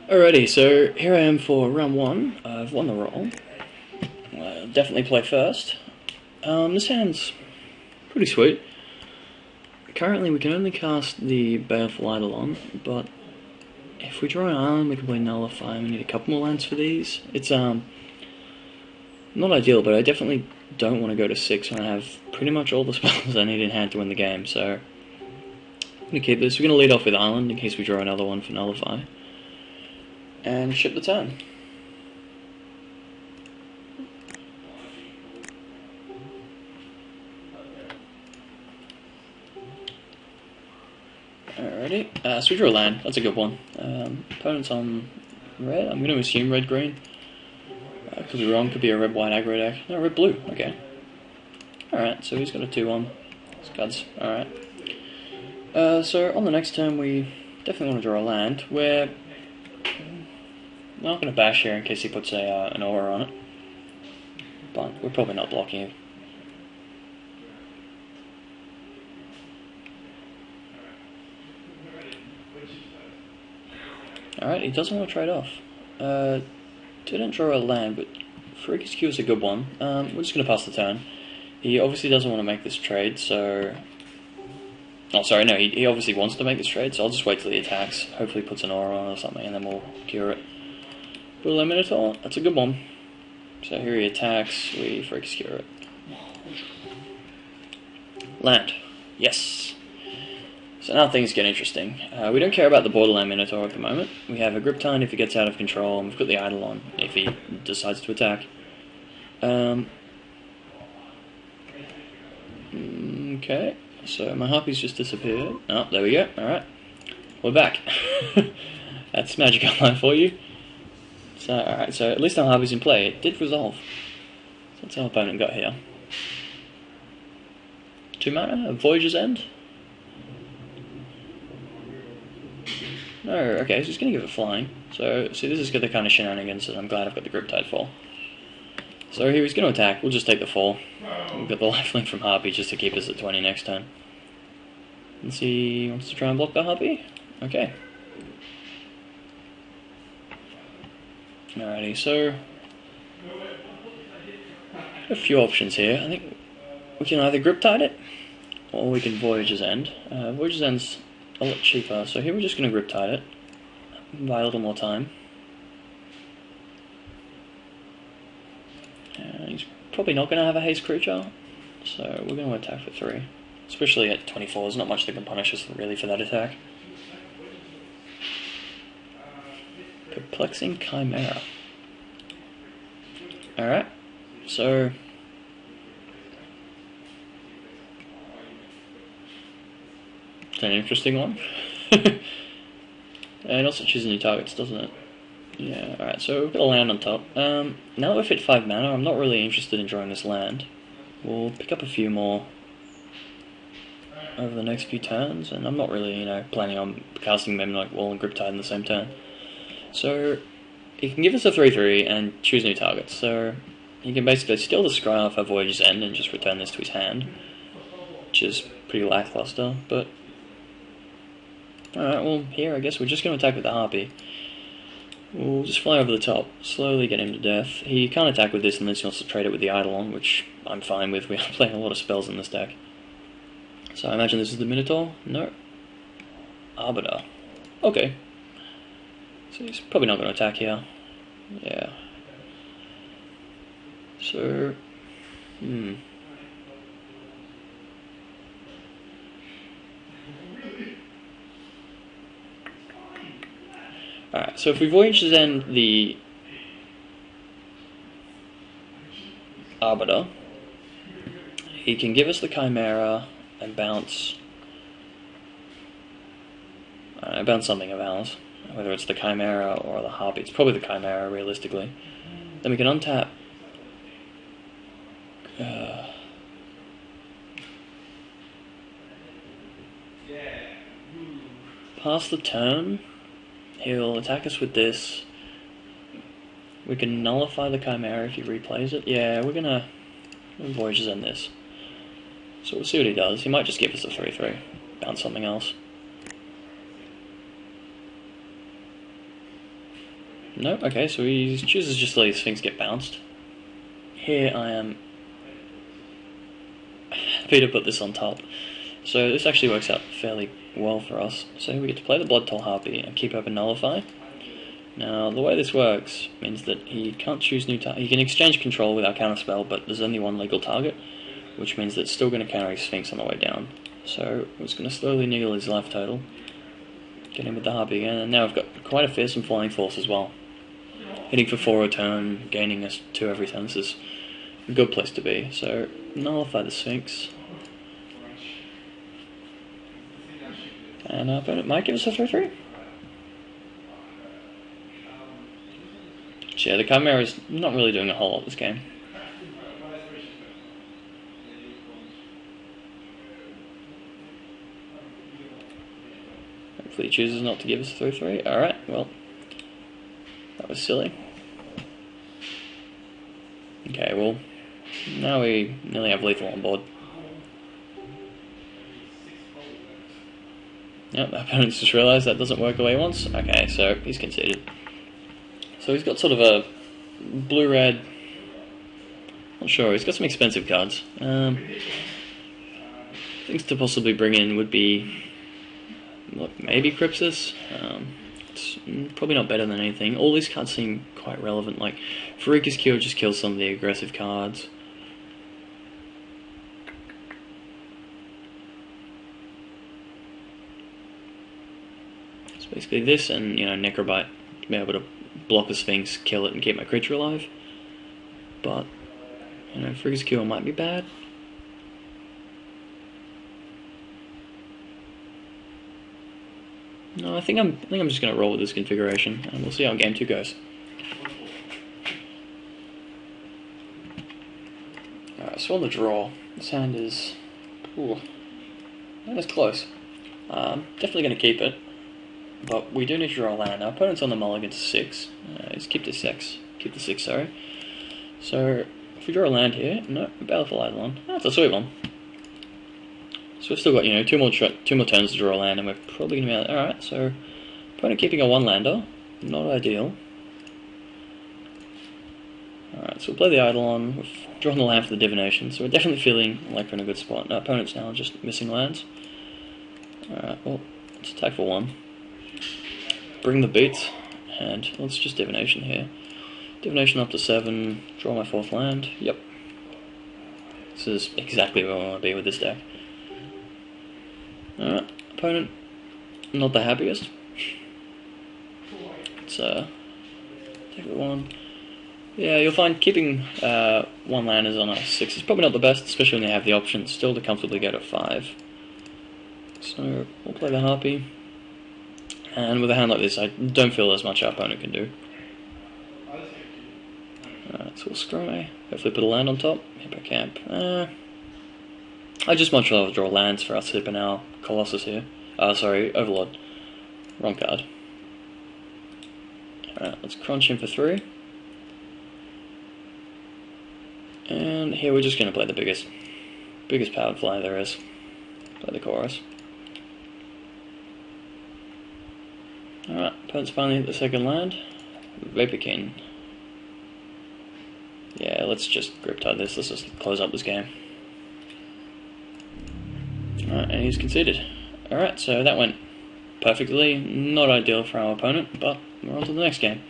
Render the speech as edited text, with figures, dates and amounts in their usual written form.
Alrighty, so here I am for round one. I've won the roll. Definitely play first. This hand's pretty sweet. Currently we can only cast the Baleful Eidolon, but if we draw an island we can play Nullify, and we need a couple more lands for these. It's not ideal, but I definitely don't want to go to 6 when I have pretty much all the spells I need in hand to win the game, so I'm going to keep this. We're going to lead off with Island in case we draw another one for Nullify. And ship the turn. Alrighty, so we draw a land, that's a good one. Opponent's on red, I'm going to assume red-green. Could be wrong, could be a red-white aggro deck. No, red-blue, okay. Alright, so he's got a 2-1. Scuds, alright. So on the next turn we definitely want to draw a land. We're not going to bash here in case he puts an aura on it. But we're probably not blocking it. Alright, he doesn't want to trade off. Didn't draw a land, but Freaky's Q is a good one. We're just going to pass the turn. He obviously doesn't want to make this trade, so... Oh, sorry, no, he obviously wants to make this trade, so I'll just wait till he attacks. Hopefully he puts an aura on or something, and then we'll cure it. Bullet Minotaur, that's a good one. So here he attacks, we Freaky's cure it. Land. Yes. So now things get interesting. We don't care about the Borderland Minotaur at the moment. We have a Griptine if he gets out of control, and we've got the Eidolon if he decides to attack. Okay, so my Harpy's just disappeared. Oh, there we go, alright. We're back. That's Magic Online for you. So, alright, so at least our Harpy's in play. It did resolve. So that's how our opponent got here. 2 mana, a Voyager's End. No, okay, so he's going to give it flying. So, see, this is the kind of shenanigans that I'm glad I've got the Griptide for. So here he's going to attack, we'll just take the fall. We've got the lifelink from Harpy just to keep us at 20 next turn. And see, he wants to try and block the Harpy? Okay. Alrighty, so... a few options here. I think we can either Griptide it, or we can Voyager's End. Voyager's End's a lot cheaper, so here we're just going to Griptide it. Buy a little more time. He's probably not going to have a haste creature, so we're going to attack for 3. Especially at 24, there's not much that can punish us really for that attack. Perplexing Chimera. Alright, so... it's an interesting one. It also chooses new targets, doesn't it? Yeah, alright, so we've got a land on top. Now that we've hit 5 mana, I'm not really interested in drawing this land. We'll pick up a few more over the next few turns, and I'm not really, planning on casting Memnoid Wall and Griptide in the same turn. So, he can give us a 3-3 and choose new targets, so he can basically steal the Scry off our Voyager's End and just return this to his hand, which is pretty lackluster, but... Alright, well, here I guess we're just going to attack with the Harpy. We'll just fly over the top, slowly get him to death. He can't attack with this unless he wants to trade it with the Eidolon, which I'm fine with. We are playing a lot of spells in this deck. So I imagine this is the Minotaur? No. Arbiter. Okay. So he's probably not going to attack here. Yeah. So... Alright, so if we Voyager's End the Arbiter, he can give us the Chimera and bounce... bounce something of ours. Whether it's the Chimera or the Harpy. It's probably the Chimera, realistically. Then we can untap... pass the turn. He'll attack us with this. We can nullify the Chimera if he replays it. Yeah, we're gonna Voyager's End this. So we'll see what he does. He might just give us a 3-3. Bounce something else. No, okay, so he chooses just to let his Sphinx get bounced. Here I am happy to put this on top. So this actually works out fairly well for us. So we get to play the Blood Toll Harpy and keep open Nullify. Now, the way this works means that he can't choose new target. He can exchange control with our counterspell, but there's only one legal target, which means that it's still going to counter his Sphinx on the way down. So we're just going to slowly niggle his life total, get him with the Harpy again, and now we've got quite a fearsome flying force as well. Hitting for 4 a turn, gaining us 2 every turn. This is a good place to be. So nullify the Sphinx. And our opponent might give us a 3-3. Yeah, the Chimera is not really doing a whole lot this game. Hopefully he chooses not to give us a 3-3. Alright, well, that was silly. Okay, well, now we nearly have lethal on board. Yep, the opponent's just realised that doesn't work the way he wants. Okay, so he's conceded. So he's got sort of a blue-red, not sure, he's got some expensive cards. Things to possibly bring in would be, look, maybe Crypsis. It's probably not better than anything. All these cards seem quite relevant, like Farika's Cure just kills some of the aggressive cards. It's basically this and, Necrobite to be able to block a Sphinx, kill it, and keep my creature alive. But, Farika's Cure might be bad. No, I think I'm just going to roll with this configuration, and we'll see how game 2 goes. Alright, so on the draw, this hand is, that is close. Definitely going to keep it, but we do need to draw a land. Our opponent's on the mulligan to 6. He's keep the 6, sorry. So if we draw a land here, no, Baleful Eidolon. That's a sweet one. So we've still got, two more turns to draw a land, and we're probably going to be able to... Alright, so opponent keeping a 1-lander, not ideal. Alright, so we'll play the Eidolon, we've drawn the land for the Divination, so we're definitely feeling like we're in a good spot. Our opponent's now just missing lands. Alright, well, let's attack for 1. Bring the beats, and let's just Divination here. Divination up to 7, draw my 4th land, yep. This is exactly where I want to be with this deck. Alright, opponent, not the happiest. Let's take the 1. Yeah, you'll find keeping 1 landers on a 6 is probably not the best, especially when they have the option still to comfortably get a 5. So we'll play the Harpy. And with a hand like this, I don't feel as much our opponent can do. Alright, so we'll scry. Hopefully put a land on top. Hippo Camp. I just much rather draw lands for us hipping our Colossus here. Sorry, Overlord. Wrong card. Alright, let's crunch him for 3. And here we're just going to play the biggest powered flyer there is. Play the Chorus. Alright, opponent's finally hit the 2nd land. Vaporkin. Yeah, let's just grip tie this. Let's just close up this game. Alright, and he's conceded. Alright, so that went perfectly. Not ideal for our opponent, but we're on to the next game.